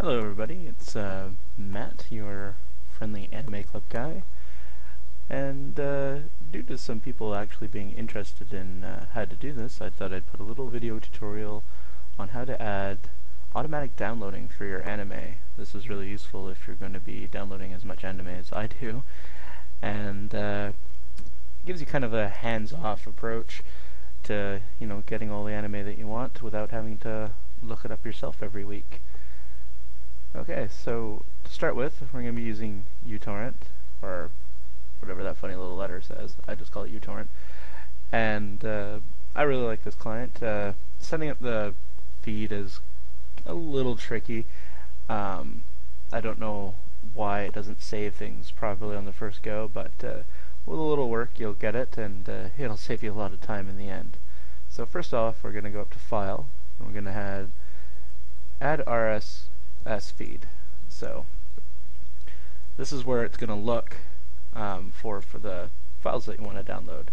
Hello everybody, it's Matt, your friendly anime club guy, and due to some people actually being interested in how to do this, I thought I'd put a little video tutorial on how to add automatic downloading for your anime. This is really useful if you're going to be downloading as much anime as I do, and gives you kind of a hands-off approach to, getting all the anime that you want without having to look it up yourself every week. Okay, so to start with, we're going to be using uTorrent, or whatever that funny little letter says. I just call it uTorrent. And I really like this client. Setting up the feed is a little tricky. I don't know why it doesn't save things properly on the first go, but with a little work you'll get it, and it'll save you a lot of time in the end. So first off, we're going to go up to File, and we're going to add RSS feed. So this is where it's going to look for the files that you want to download.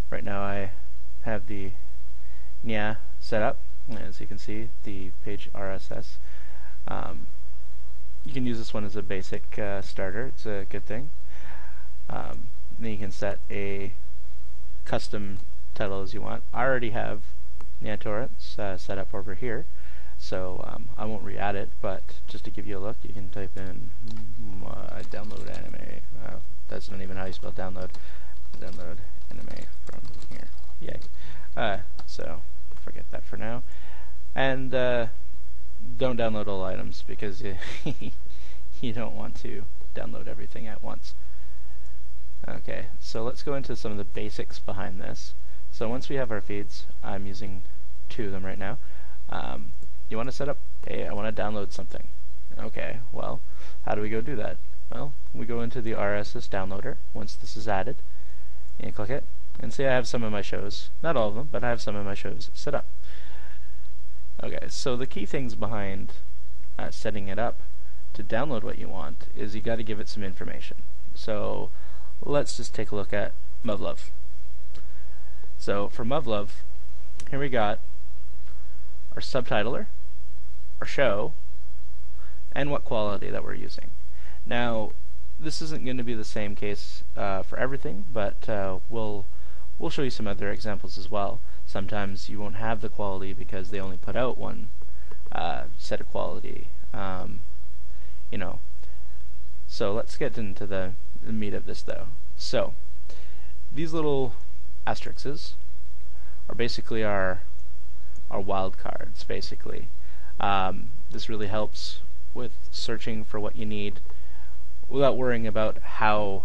Right now I have the NIA set up, as you can see, the page RSS. You can use this one as a basic starter. It's a good thing. Then you can set a custom title as you want. I already have NIA torrents set up over here, so I won't re-add it, but just to give you a look, you can type in download anime. That's not even how you spell download. Download anime from here. Yay. So forget that for now. And don't download all items, because you don't want to download everything at once. Okay, so let's go into some of the basics behind this. So once we have our feeds, I'm using 2 of them right now. You want to set up, hey, I want to download something. Okay, well, how do we go do that? Well, we go into the RSS downloader once this is added, and you click it, and see I have some of my shows, not all of them, but I have some of my shows set up. Okay, so the key things behind setting it up to download what you want is you got to give it some information. So let's just take a look at Muv-Luv. So for Muv-Luv, here we got our subtitler, our show, and what quality that we're using. Now, this isn't going to be the same case for everything, but we'll show you some other examples as well. Sometimes you won't have the quality because they only put out one set of quality. So let's get into the meat of this, though. So these little asterisks are basically our wildcards, basically. This really helps with searching for what you need without worrying about how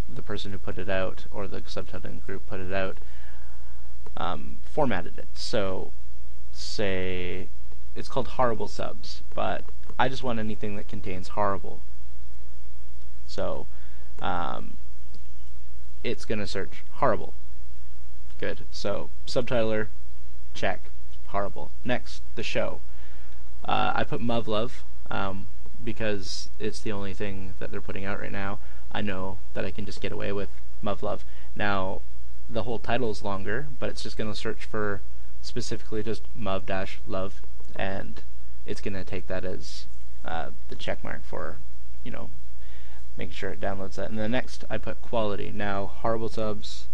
the person who put it out or the subtitling group put it out formatted it. So say it's called horrible subs, but I just want anything that contains horrible. So it's going to search horrible. Good. So subtitler, check. Horrible. Next, the show. I put Muv-Luv because it's the only thing that they're putting out right now. I know that I can just get away with Muv-Luv. Now, the whole title is longer, but it's just going to search for specifically just Muv-Luv, and it's going to take that as the check mark for, making sure it downloads that. And then next, I put quality. Now, horrible subs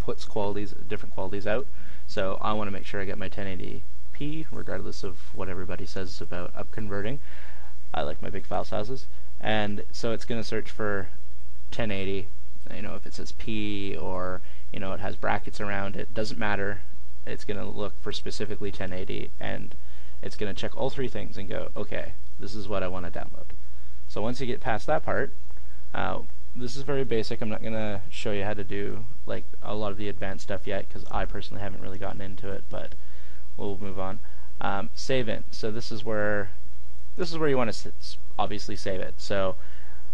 puts different qualities out. So I want to make sure I get my 1080p, regardless of what everybody says about upconverting. I like my big file sizes, and so it's going to search for 1080. If it says P or it has brackets around it, doesn't matter. It's going to look for specifically 1080, and it's going to check all 3 things and go, okay, this is what I want to download. So once you get past that part, this is very basic. I'm not going to show you how to do like a lot of the advanced stuff yet, because I personally haven't really gotten into it, but we'll move on. Save in. So this is where you want to obviously save it. So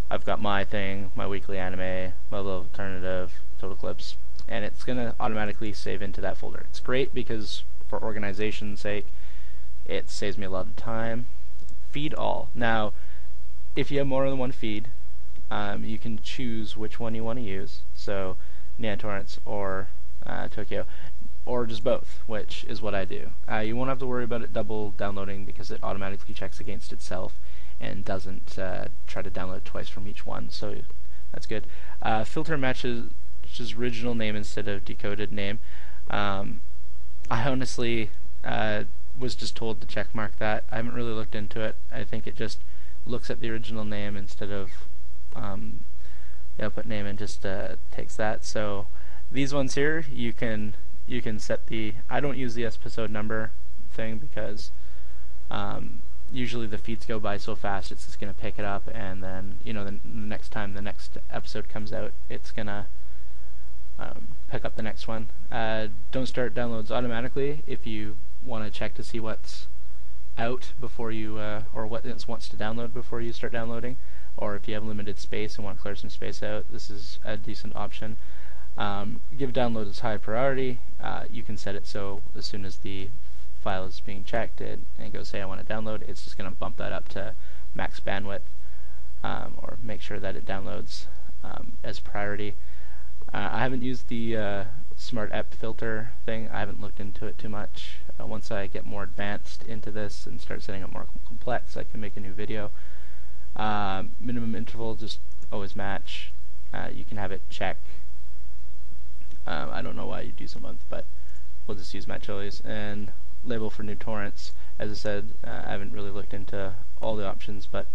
I've got my thing, my weekly anime, my little alternative, total clips, and it's going to automatically save into that folder. It's great because for organization's sake, it saves me a lot of time. Feed all. Now, if you have more than one feed, you can choose which one you want to use. So NIA torrents or Tokyo. or just both, which is what I do. You won't have to worry about it double downloading because it automatically checks against itself and doesn't try to download twice from each one, so that's good. Filter matches original name instead of decoded name. I honestly was just told to check mark that. I haven't really looked into it. I think it just looks at the original name instead of the output name and just takes that. So these ones here, you can set the. I don't use the episode number thing because usually the feeds go by so fast it's just gonna pick it up, and then the next time the next episode comes out, it's gonna pick up the next one. Don't start downloads automatically if you want to check to see what's out before you or what it wants to download before you start downloading, or if you have limited space and want to clear some space out, this is a decent option. Give download as high priority. You can set it so as soon as the file is being checked and it goes, say I want to download, it's just going to bump that up to max bandwidth, or make sure that it downloads as priority. I haven't used the smart ep filter thing. I haven't looked into it too much. Once I get more advanced into this and start setting up more complex, I can make a new video. Minimum interval, just always match. You can have it check. I don't know why you'd use a month, but we'll just use match always. And label for new torrents. As I said, I haven't really looked into all the options, but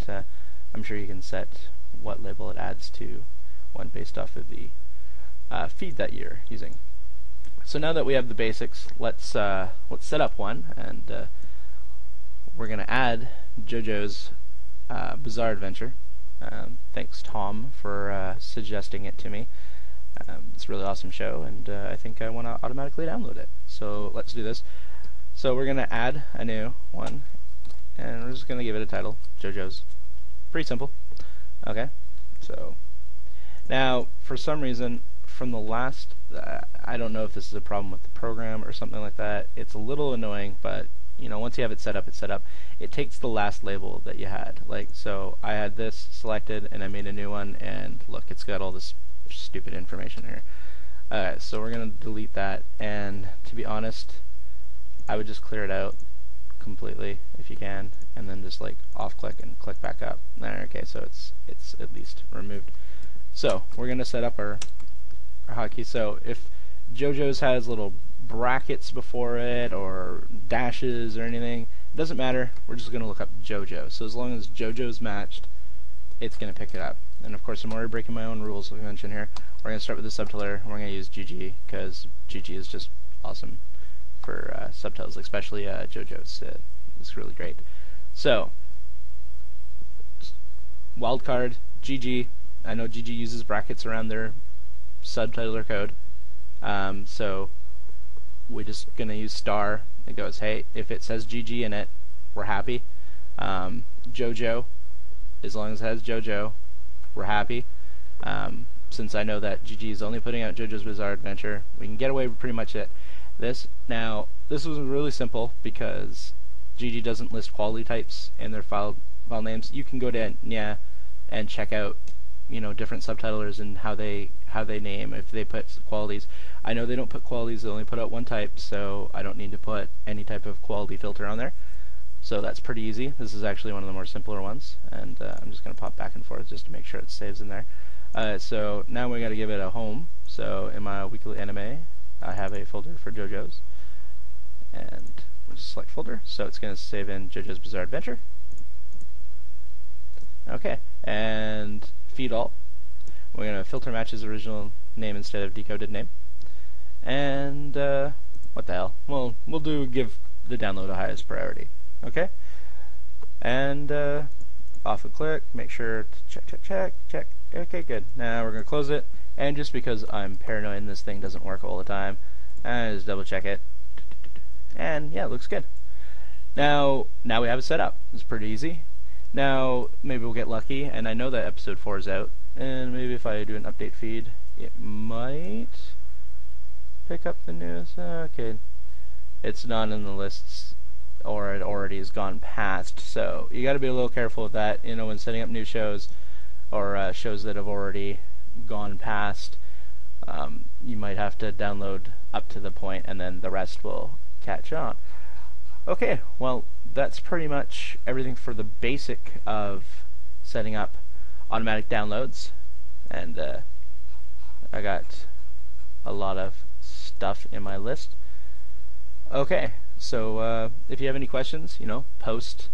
I'm sure you can set what label it adds to one based off of the feed that you're using. So now that we have the basics, let's set up one, and we're going to add JoJo's Bizarre Adventure. Thanks Tom for suggesting it to me. It's a really awesome show, and I think I want to automatically download it. So let's do this. So we're going to add a new one, and we're just going to give it a title, JoJo's. Pretty simple. Okay, so now for some reason from the last, I don't know if this is a problem with the program or something like that. It's a little annoying, but once you have it set up, it's set up. It takes the last label that you had. Like, so I had this selected and I made a new one, and look, it's got all this stupid information here. So we're going to delete that, and to be honest, I would just clear it out completely if you can, and then just like off click and click back up. There, okay, so it's at least removed. So we're going to set up our hotkey. So if JoJo's has little brackets before it or dashes or anything, it doesn't matter. We're just going to look up JoJo. So as long as JoJo's matched, it's going to pick it up. And of course, I'm already breaking my own rules like I mentioned here. We're going to start with the subtitler, and we're going to use GG because GG is just awesome for subtitles, especially JoJo's. It's really great. So wildcard GG. I know GG uses brackets around their subtitler code, so we're just gonna use star. It goes, hey, if it says GG in it, we're happy. JoJo, as long as it has JoJo, we're happy. Since I know that GG is only putting out JoJo's Bizarre Adventure, we can get away with pretty much this. Now, this was really simple because GG doesn't list quality types in their file names. You can go to Nya and check out different subtitlers and how they name, if they put qualities. I know they don't put qualities, they only put out one type, so I don't need to put any type of quality filter on there. So that's pretty easy. This is actually one of the more simpler ones, and I'm just going to pop back and forth just to make sure it saves in there. So now we got to give it a home. So in my weekly anime, I have a folder for JoJo's, and we'll just select folder. So it's going to save in JoJo's Bizarre Adventure. Okay, and feed all. We're going to filter match his original name instead of decoded name. And what the hell? Well, we'll give the download a highest priority. Okay? And off a click, make sure to check. Okay, good. Now we're going to close it. And just because I'm paranoid and this thing doesn't work all the time, I just double check it. And yeah, it looks good. Now we have it set up. It's pretty easy. Now, maybe we'll get lucky, and I know that episode 4 is out, and maybe if I do an update feed, it might pick up the news. Okay, it's not in the lists, or it already has gone past, so you gotta be a little careful with that, when setting up new shows, or shows that have already gone past. you might have to download up to the point and then the rest will catch on. Okay, well, that's pretty much everything for the basic of setting up automatic downloads, and I got a lot of stuff in my list. Okay, so if you have any questions, post.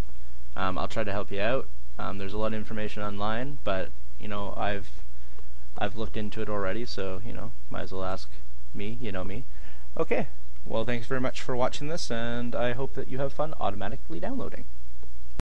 I'll try to help you out. There's a lot of information online, but I've looked into it already, so might as well ask me. You know me. Okay, well, thanks very much for watching this, and I hope that you have fun automatically downloading.